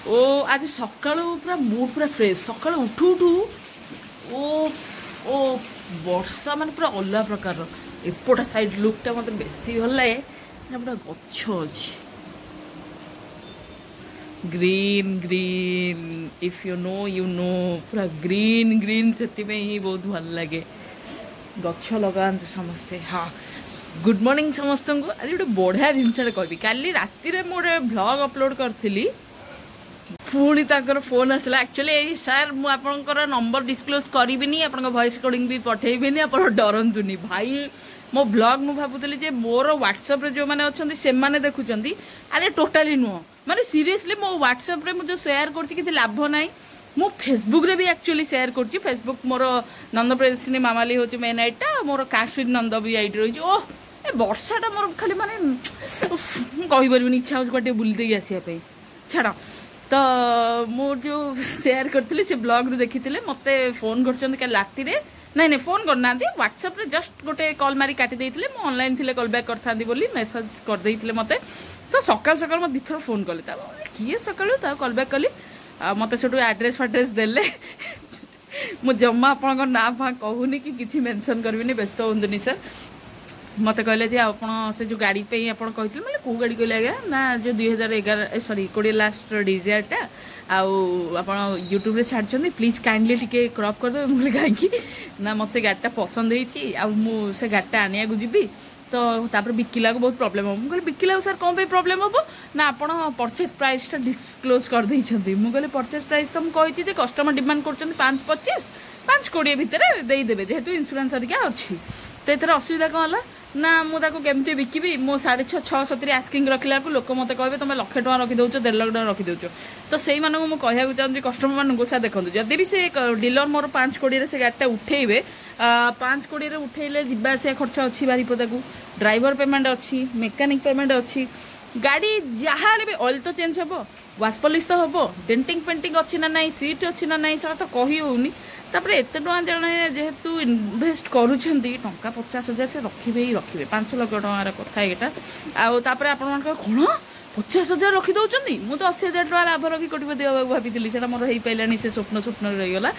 ओ आज सकाळू पूरा मूड पूरा फ्रेश सकाळू उठू उठू ओ ओ वर्षा मान पूरा अलग प्रकार एपटा साइड लुकटा मत बेसी भल लगे पूरा गछ अच्छी green green if you know पूरा ग्रीन ग्रीन से ही बहुत भल लगे गछ लगा समस्ते। हाँ गुड मॉर्निंग समस्त को आज गोटे बढ़िया जिनसा कहबी काली राति मोटे ब्लॉग अपलोड करी पुणी तर फोन आसला एक्चुअली सर मुझे नंबर डिस्क्लोज करी आप वॉइस रिकॉर्डिंग भी पठेबी आप डरतुनि भाई मो ब्लॉग मु भावुली जे मोर व्हाट्सएप रे जो मैंने अच्छा से माने देखुं अरे टोटाली नुह माने सीरियसली मो व्हाट्सएप रे मुझे शेयर कर लाभ ना मो फेसबुक रे भी एक्चुअली शेयर कर फेसबुक मोर नंद प्रियदर्शिनी मामाली हूँ मेन आईटा मोर काश्मीर नंद भी आईटी रही ओ वर्षाटा मोर खाली माने कहीपरि इच्छा हो बुलदे आसापी छाड़ तो मोर जो शेयर करती से ब्लॉग रू देखी मत फोन कर राति नहीं फोन करना व्हाट्सएप रे जस्ट गोटे कॉल मारी काटी देते ऑनलाइन थे कॉल बैक करता मेसेज करदे मत तो सकाल सकाल मत दिथर फोन कले किए सका कॉल बैक कली मत से एड्रेस फाड्रेस देले मु जमा आपन ना फा कहूनी कि किसी मेंशन करबिनी व्यस्त होंतुनी सर मत कहले जे आपण से जो गाड़ी पे आपण कहते मतलब कौ गाड़ी कहले आज्ञा ना जो 2011 सॉरी 20 लास्ट डिजायरटा आपण यूट्यूब रे छाड़छन प्लीज काइंडली टिके क्रॉप कर दे मुझे कहीं ना मत से गाड़ीटा पसंद होती से गाड़ीटा आनिया को जीवी तो तापर बिकिला को बहुत प्रॉब्लम हम कहले बिकिला सर कौन पे प्रॉब्लम हम ना आपण परचेज प्राइस टा डिस्क्लोज कर देइछंती मु कहले परचेज प्राइस तो हम कहि जे कस्टमर डिमांड करछन 525 520 भितर देई देबे जेहेतु इंश्योरेंस हरिका अछि तो एथर असुविधा कौन है ना मुझे केमती बिकबी मो 650 आस्किंग रखला लोक मत कहे तुम लाख टका रखिदे 1.5 लाख टका रखिदे तो से मुझे कहूँ चाहूँगी कस्टमर मानक सर देखो जदि भी से डीलर मोर 5 कोटी से गाड़ीटा उठेबे 5 कोटी उठेले जावास खर्च अच्छी बारिपदा को ड्राइवर पेमेंट अच्छी मेकानिक पेमेंट अच्छी गाड़ी जहाँ भी ऑयल तो चेंज हम वाश पॉलिश तो हम डेंटिंग पेंटिंग अच्छी ना ना सीट अच्छी ना ना सब तो कही होनी तापर एत टका जड़े जेहेतु इनभेस्ट करुँच टंका 50,000 से रखिए ही रखिए 5 लाख टकार कथा यहाँ आपर आपण कौन 50,000 रखिदे मुझे तो 80,000 टका लाभ रखी कोटिपति हाँ भाई से मोर हो पारानी से स्वप्न रहीगला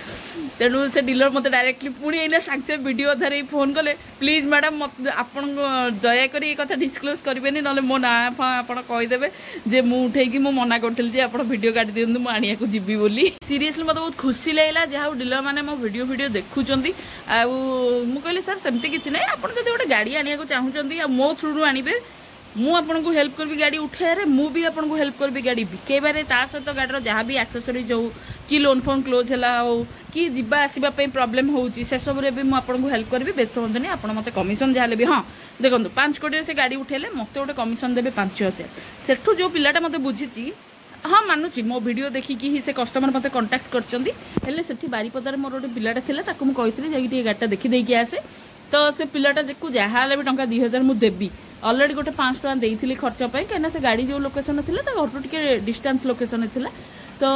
तेणु से डीलर मत डायरेक्टली पुणी आइले सांगे वीडियो धारे फोन कले प्लीज मैडम मत आपन दयाक कथा डिस्क्लोज करेंगे ना मो ना आप कहीदेवे जे मुझे मना करी आप वीडियो काटी दिखाँ मुझे को जीवी बोली सीरियसली मत बहुत खुशी लगला जहाँ डीलर मैंने मो वीडियो देखुं कहली सर सेमती किसी ना आप गोटे गाड़ी आने को चाहूँगी मो थ्रू आणवे मुझे हेल्प करी गाड़ी उठाइबारे मु भी आपको हेल्प करी गाड़ी बिकेबारे सहित गाड़ी जहाँ भी एक्सेसरीज हो कि लोन फोन क्लोज है हो कि जीवा आसवाई प्रॉब्लम होची से सब रे भी मुझे हेल्प करी व्यस्त हूँ आप मत कमिशन जहाँ भी हाँ देखो 5 कोटी से गाड़ी उठेले मत गोटे कमिशन देवे 5,000 सेठू जो पिलाटा मत बुझी हाँ मानुची मो वीडियो देखिकी ही से कस्टमर मत कांटेक्ट करछंती बारिपदार मोर गोटे पिलाटा थिला ताकू मु कहितली जाई गाड़ीटा देखी देकी आसे तो से पिलाटा को जहाँ भी टंका 2,000 मुझे देवी अलरेडी गोटे 5 टका देइथिली खर्च पाई कहीं से गाड़ी जो लोकेशन थिला ता घर टिके डिस्टेंस लोकेशन थिला तो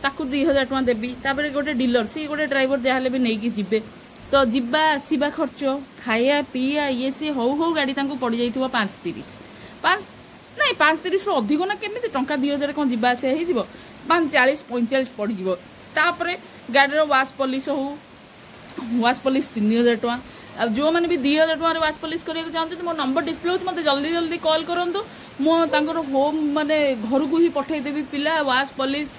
ताकू 2,000 टका देवी तापर गोटे डीलर सी गोटे ड्राइवर जहाँ भी नहीं जीवे तो जीवा आसवा खर्च खाया पीया ये सी हो गाड़ी पड़ जाइथिबो 530 नहीं 530 रु अधिक ना केमी टंका 2,000 कौन जीवा आसा हो 540-45 पड़ जाव तापर गाड़ी वाश पॉलिश हो वाश पॉलिश 3,000 टका अब जो मैंने भी 2,000 टका वाश पॉलिश करने चाहते मो नंबर डिस्प्ले हो मत जल्दी जल्दी कॉल करूँ मुझे होम माने घर को ही पठेदेवी पिला वाश पॉलिश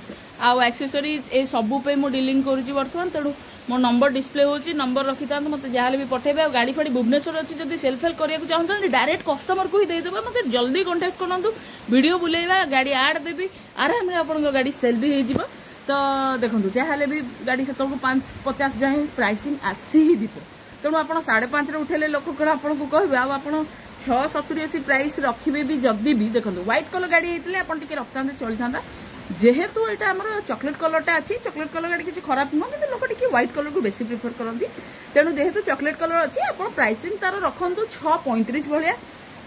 आउ एक्सेसरीज ए सबू पे मो डीलिंग करुँची बर्तमान तेणु मो नंबर डिस्प्ले हो नंबर रखी था मत जहाँ भी पठेबे गाड़ी फाड़ी भुवनेश्वर अच्छी जब सेल्फ हेल्प करने चाहते डायरेक्ट कस्टमर को ही देदेवे मत जल्दी कांटेक्ट करूँ वीडियो बुलेवा गाड़ी आड देवी आराम से आप गाड़ी सेल भी हो तो देखो जहाँ भी गाड़ी से 550 जाए प्राइसिंग आसी ही जीव तेणु आप 5.5 उठेले लोक कौन आपको कहे आप 670 प्राइस रखिए भी जदि भी देखो व्हाइट कलर गाड़ी होते आप रखता चली था जेहेतु यहाँ आम चॉकलेट कलरटा अच्छी चॉकलेट कलर गाड़ी किसी खराब नुह कि लोक टी व्हाइट कलर को बेसी प्रिफर करती तेणु जेहेतु चॉकलेट कलर अच्छी आप प्राइसिंग तार रखु 635 भाया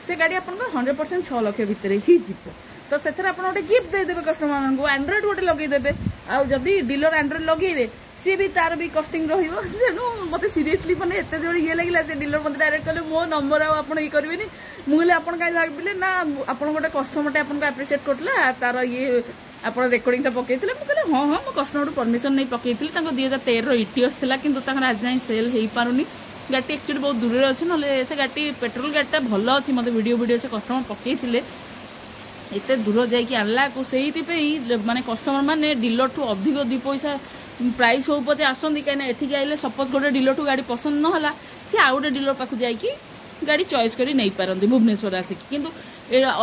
से गाड़ी आप 100% 6 लाख भितर ही जीव तो से गोटे गिफ्ट देदेवे कस्टमर को एंड्रॉइड गोटे लगेदेवे आदि डीलर एंड्रॉइड लगे सी भी तार भी कस्टिंग रू मत सीरियसली मैंने एत जो ये लगे से डीलर मत डायरेक्ट कले मो नंबर आप करेंगे मुझे आप कहीं भाविले ना आप गोटे कस्टमर आपको एप्रिशिएट करता तार ये ଆପଣ ରେକର୍ଡିଂଟା ପକେଇଥିଲେ ମୁଁ କହିଲି ହଁ ହଁ ମୁଁ କଷ୍ଟମରଠୁ ପରମିଶନ୍ ନେଇ ପକେଇଥିଲି ତାଙ୍କ 2013 ଇଟିଓସ୍ ଥିଲା କିନ୍ତୁ ତାଙ୍କର ଆଜି ଯାଏଁ ସେଲ୍ ହେଇପାରୁନି ଗାଡ଼ିଟି ଆକ୍ଚୁଆଲି ବହୁତ ଦୂରରେ ଅଛି ନହେଲେ ସେ ଗାଡ଼ିଟି ପେଟ୍ରୋଲ ଗାଡ଼ିଟା ଭଲ ଅଛି ମୋତେ ଭିଡ଼ିଓ ସେ କଷ୍ଟମର ପକେଇଥିଲେ ଏତେ ଦୂର ଯାଇକି ଆଣିଲାକୁ ସେଇଥିପାଇଁ ମାନେ କଷ୍ଟମର ମାନେ ଡିଲରଠୁ ଅଧିକ 2 ପଇସା ପ୍ରାଇସ୍ ହଉ ପଛେ ଆସନ୍ତି କାହିଁକିନା ଏଠିକି ଆଇଲେ ସପୋଜ୍ ଗୋଟେ ଡିଲରଠୁ ଗାଡ଼ି ପସନ୍ଦ ନହେଲା ସେ ଆଉ ଗୋଟେ ଡିଲର ପାଖକୁ ଯାଇକି ଗାଡ଼ି ଚଏସ୍ କରି ନେଇପାରନ୍ତି ଭୁବନେଶ୍ୱର ଆସିକି କିନ୍ତୁ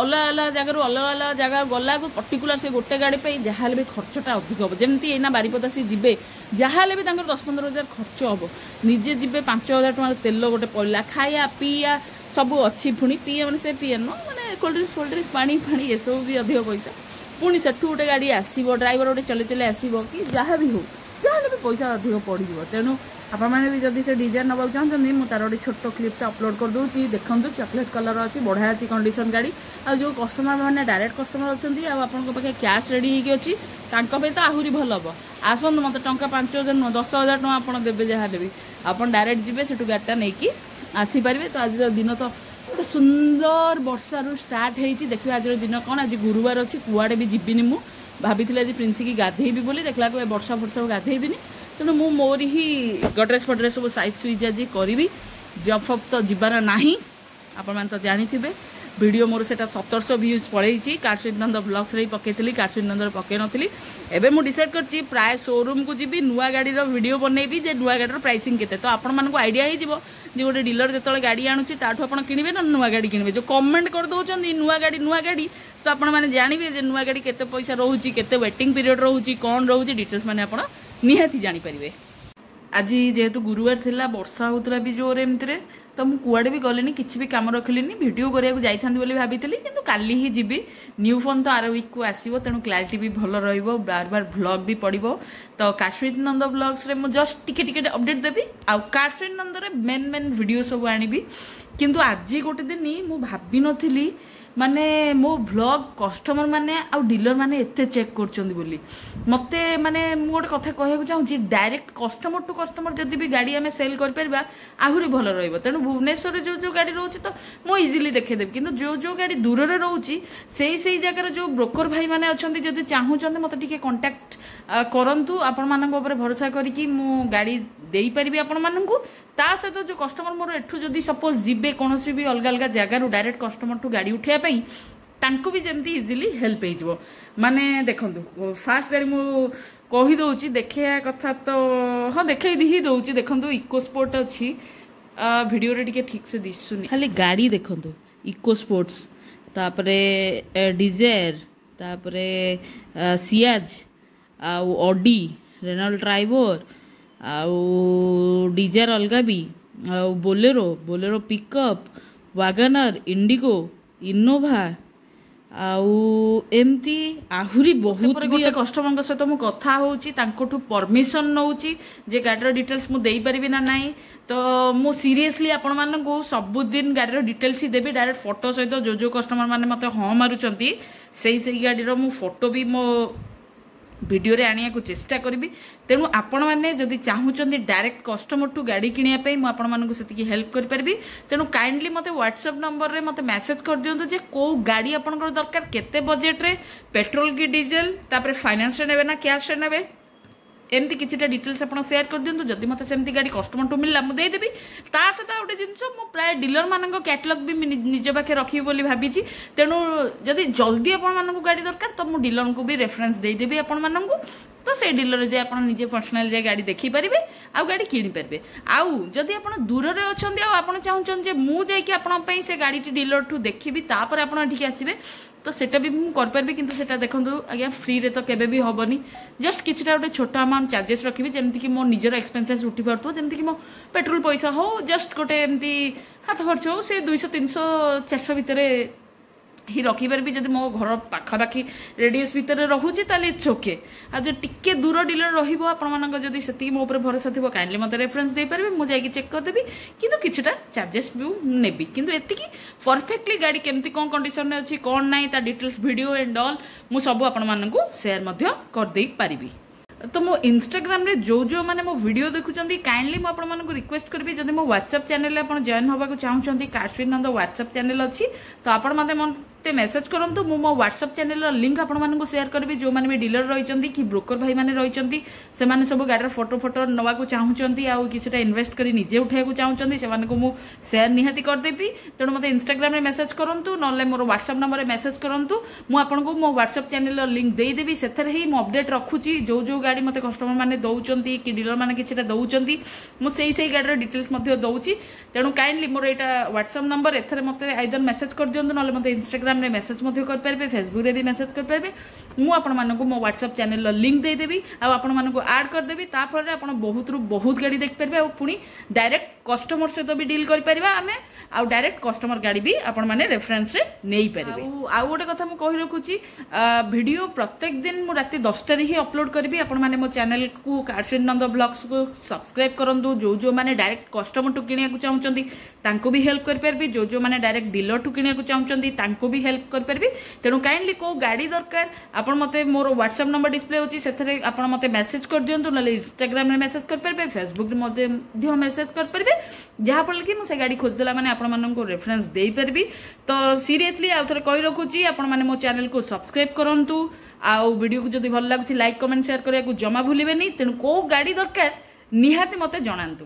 ଅଲଗା ଅଲଗା ଜାଗାରୁ ଅଲଗା ଜାଗା ଗଲାକୁ ପର୍ଟିକୁଲାର ସେ ଗୋଟେ ଗାଡ଼ି ପାଇଁ ଯାହାହେଲେ ବି ଖର୍ଚ୍ଚଟା ଅଧିକ ହେବ ଯେମିତି ଏଇନା ବାରିପଦା ସେ ଯିବେ ଯାହାହେଲେ ବି ତାଙ୍କର 10-15 ହଜାର ଖର୍ଚ୍ଚ ହେବ ନିଜେ ଯିବେ 5,000 ଟଙ୍କାର ତେଲ ଗୋଟେ ପଡ଼ିଲା ଖାଇବା ପିଇବା ସବୁ ଅଛି ପୁଣି ପିଇବା ମାନେ ସେ ପିଇବା ନୁହଁ ମାନେ କୋଲ୍ଡ ଡ୍ରିଙ୍କ୍ସ ପାଣି ଏସବୁ ବି ଅଧିକ ପଇସା ପୁଣି ସେଠୁ ଗୋଟେ ଗାଡ଼ି ଆସିବ ଡ୍ରାଇଭର ଗୋଟେ ଚଲେଇ ଆସିବ କି ଯାହା ବି ହଉ ଯାହାହେଲେ ବି ପଇସା ଅଧିକ ପଡ଼ିଯିବ ତେଣୁ ଆପଣମାନେ ବି ଯଦି ସେ ଡିଜାଇନ୍ ନେବାକୁ ଚାହୁଁଛନ୍ତି ମୁଁ ତାର ଗୋଟେ ଛୋଟ କ୍ଲିପ୍ଟା ଅପଲୋଡ଼ କରିଦେଉଛି ଦେଖନ୍ତୁ ଚକୋଲେଟ୍ କଲର୍ ଅଛି ବଢ଼ିଆ ଅଛି କଣ୍ଡିସନ୍ ଗାଡ଼ି ଆଉ ଯେଉଁ କଷ୍ଟମର ମାନେ ଡାଇରେକ୍ଟ କଷ୍ଟମର ଅଛନ୍ତି ଆଉ ଆପଣଙ୍କ ପାଖେ କ୍ୟାସ୍ ରେଡ଼ି ହେଇକି ଅଛି ତାଙ୍କ ପାଇଁ ତ ଆହୁରି ଭଲ ହେବ ଆସନ୍ତୁ ମୋତେ ଟଙ୍କା 5,000 ନୁହଁ 10,000 ଟଙ୍କା ଆପଣ ଦେବେ ଯାହାହେଲେ ବି ଆପଣ ଡାଇରେକ୍ଟ ଯିବେ ସେଠୁ ଗାଡ଼ିଟା ନେଇକି ଆସିପାରିବେ ତ ଆଜିର ଦିନ ତ ଗୋଟେ ସୁନ୍ଦର ବର୍ଷାରୁ ଷ୍ଟାର୍ଟ ହେଇଛି ଦେଖିବା ଆଜିର ଦିନ କ'ଣ ଆଜି ଗୁରୁବାର ଅଛି କୁଆଡ଼େ ବି ଯିବିନି ମୁଁ ଭାବିଥିଲି ଆଜି ପ୍ରିନ୍ସିକି ଗାଧେଇବି ବୋଲି ଦେଖିଲାକୁ ଏ ବର୍ଷା ଗାଧେଇବିନି ତେଣୁ ମୁଁ ମୋରି ହିଁ ଗଡରେଜ୍ ଫଡରେଜ୍ ସବୁ ସାଇଜ୍ ସୁଇଜ୍ ଆଜି କରିବି ଜବ୍ ଫବ୍ ତ ଯିବାର ନାହିଁ ଆପଣମାନେ ତ ଜାଣିଥିବେ ভিডিও মোর সেটা 1700 ভিউজ পড়াইছি কারসুইট নন্দ ব্লগস রে পকাইଥିଲି কারসুইট নন্দর পকাই নথিলি এবে মু ডিসাইড করছি প্রায় শোরুম কু যাবি নুয়া গাড়ির ভিডিও বনাইবি যে নুয়া গাড়ির প্রাইসিং কেতে তো আপন মানকু আইডিয়া হই যিবো যে গোটে ডিলর যেতলে গাড়ি আনুছি তাঠু আপন কিনিবে না নুয়া গাড়ি কিনিবে যে কমেন্ট করে দউছন্তি নুয়া গাড়ি তো আপন মানে জানিবে যে নুয়া গাড়ি কেতে পয়সা রহুছি কেতে ওয়েটিং পিরিয়ড রহুছি কোন রহুছি ডিটেলস মানে আপন নিহাতি জানি পারিবে। আজি যেহেতু গুরুবার थिला वर्षा होतला भी जोर एमती तो मुझे कुआडे भी गलिनी किसी भी काम रखिली वीडियो करिया जाइथांती बोली भाबितली किंतु काली ही जीवी न्यू फोन तो आर वीक को आसीबो तेणु क्लैरिटी भी भल रहिबो बार बार व्लॉग भी पड़िबो तो काश्मीर नंद व्लॉग्स रे मु जस्ट टिके टिके अपडेट देबी आ काश्मीर नंद रे मेन वीडियो सब आनिबी किंतु आज गोटे दिन मु भाबी नथिली माने मो व्लॉग कस्टमर माने आ डीलर माने एते चेक करचंदी बोली मते माने मु गोटे कथा कहैकु चाहूची डायरेक्ट कस्टमर टू कस्टमर जदी भी गाड़ी हमें सेल कर परबा आहुरी भलो रहइबो तेनु भुवनेश्वर जो जो गाड़ी रहउची तो मो इजीली देखे देब किंतु जो जो गाड़ी दूर रे रहउची सेही जगह जो ब्रोकर भाई माने अछंती जदी चाहूचंती मते टिके कांटेक्ट करंतु आपण मानक ऊपर भरोसा करिकि मु गाड़ी देई परिबी आपण मानकु ता सहित जो कस्टमर मोर एठू जदी सपोज जिबे कोनोसी भी अलग अलग जगह रु डायरेक्ट कस्टमर टू गाड़ी उठिया पई तांको भी जेमती इजीली हेल्प हे जिवो माने देखंतु फास्ट गाड़ी मु कहि दउची देखिया कथा तो हां देखै दिही दउची देखंतु इको स्पोर्ट अछि वीडियो रे टिके ठीक से दिसुनी खाली गाड़ी देखंतु इको स्पोर्ट्स तापरे डिजायर तापरे सियाज आ ऑडी रेनॉल्ट ड्राइवर आउ डिजायर अलगा भी आउ Bolero pickup Wagner Indigo Innova आउ एमती आहुरी बहुत भी कस्टमर सहित मु कथा होउची तांकोठू परमिशन नउची जे गाडीर डिटेल्स मु देई परिबी ना नाही तो मु सीरियसली आपण मानकू सब दिन गाडीर डिटेल्स ही देबी डायरेक्ट फोटो सहित जो जो कस्टमर माने मते हां मारुचंती सेही गाडीर मु फोटो भी मो वीडियो रे आनिया को चेष्टा करी तेणु आपण मैंने जदि चाहूँगी डायरेक्ट कस्टमर टू गाड़ी किनिया मु आपण मानकू सेतिकी हेल्प करि परबी तेणु काइंडली मते व्हाट्सएप नंबर रे मते मैसेज कर दियंतु जे को गाड़ी आपनकर दरकार केते बजेट रे पेट्रोल की डीजल तापर फाइनेंस रे नेबे ना कैश रे नेबे एमती किछिटा डिटेल्स आपण शेयर कर दियंतु जदि मते सेमती गाड़ी कस्टमर टू मिलला मु देई देबी ता सहित गोटे जिनस मु प्राय डीलर मानक कैटलॉग भी निज पाखे रखी बोली भाबीची तेणु जदि जल्दी आपण मानकू गाड़ी दरकार तो मु डीलर को भी रेफरेंस देई देबी आपण मानकू तो से डीलर जे आपण निजे पर्सनल जे गाड़ी देखि परिबे आ गाड़ी किनि परिबे आउ जदि आपण दूर रे अछंती आ आपण चाहउछन जे मु जाई कि आपण पई से गाड़ी टी डीलर टू देखिबी तापर आपण ठीक आसीबे तो सेटा भी मु कर परबी किंतु सेटा देखंतु आज्ञा फ्री रे तो केबे भी होबनी जस्ट किछटा गोटे छोटा अमाउंट चार्जेस रखिबी जेमति कि मो निजर एक्सपेंसेस उठी परतो जेमति कि मो पेट्रोल पैसा हो जस्ट गोटे एमती हाथ खर्च हो से 200 300 400 भितरे ही रखी पारि जब मो घर पाखापाखि रेडियस भितर रोचे ताले इट्स ओके आ जो टिके दूर डीलर रहिबो आपण मानक जदी सेति मो ऊपर भरोसा थिबो काइंडली मते रेफरेंस दे परबे मु जाई चेक कर देबी किंतु किछटा चार्जेस भी नेबी किंतु एति की परफेक्टली गाड़ी केमती कोन कंडीशन रे अछि कोन नाही ता डिटेल्स वीडियो एंड ऑल मु सब आपण मानकू शेयर मध्य कर देई पारिबी तो मो इंस्टाग्राम रे जो जो माने मो वीडियो देखुचंती काइंडली मो आपण मानकू रिक्वेस्ट करबी जदि मो व्हाट्सएप चैनल रे आपण जॉइन होबा को चाहउचंती काश्मीर नंद व्हाट्सएप चैनल अछि तो आपण माने मते मेसेज करंतु मो व्हाट्सएप चैनल लिंक आपण मानकु शेयर करबी जो माने भी डीलर रहिचंती कि ब्रोकर भाई माने रहिचंती से माने सब गाड़ी फोटो फोटो नवा को चाहूचंती आ किछटा इन्वेस्ट करी निजे उठाया को चाहूचंती से माने को मु शेयर निहाती कर देबी तेणु मते इंस्टाग्राम रे मेसेज करंतु नले मोर व्हाट्सएप नंबर रे मेसेज करंतु मु आपण को मो व्हाट्सएप चैनल लिंक देई देबी सेथरे ही मु अपडेट रखुची जो जो गाड़ी मते कस्टमर माने दउचंती कि डीलर माने किछटा दउचंती मु सेही गाड़ी रे डिटेल्स मध्ये दउची तेणु काइंडली मोर एटा व्हाट्सएप नंबर एथरे मते आइदर मेसेज कर दियंतु नले मते इंस्टाग्राम रे मेसेज मध्ये कर परबे फेसबुक रे भी मेसेज कर परबे मु आपण मानकु मो व्हाट्सएप चैनल लिंक दे देबी आ आपण मानकु ऐड कर देबी ता फल रे आपण बहुत रु बहुत गाड़ी देख परबे आ पुनी डायरेक्ट कस्टमर से तो भी डील कर परबा आमे आ डायरेक्ट कस्टमर गाड़ी भी आपण माने रेफरेंस रे नेई परबे आ गोटे कथा मु कहि रखुची वीडियो प्रत्येक दिन मु राती 10टा रे ही अपलोड करबी आपण माने मो चैनल को कारशेड नंद ब्लॉग्स को सब्सक्राइब करंतु जो जो माने डायरेक्ट कस्टमर टू किनिया को चाहउचंती तांको भी हेल्प कर परबी जो जो माने डायरेक्ट डीलर टू किनिया को चाहउचंती तांको भी हेल्प कर परबी तेनु काइंडली को गाड़ी दरकार आपण मते मोर व्हाट्सएप नंबर डिस्प्ले होची सेथरे आपण मते मेसेज कर दियंतु नले इंस्टाग्राम रे मेसेज कर परबे फेसबुक रे मते धियो मेसेज कर परबे जहा पल कि मु से गाड़ी खोज देला माने आपण मानन को रेफरेंस देई परबी तो सीरियसली आ थरे कहि रखुची आपण माने मो चैनल को सब्सक्राइब करंतु आ वीडियो को जदी भल लागुची लाइक कमेंट शेयर करिया को जमा भूलिबेनी तेनु को गाड़ी दरकार निहाती मते जणांतु।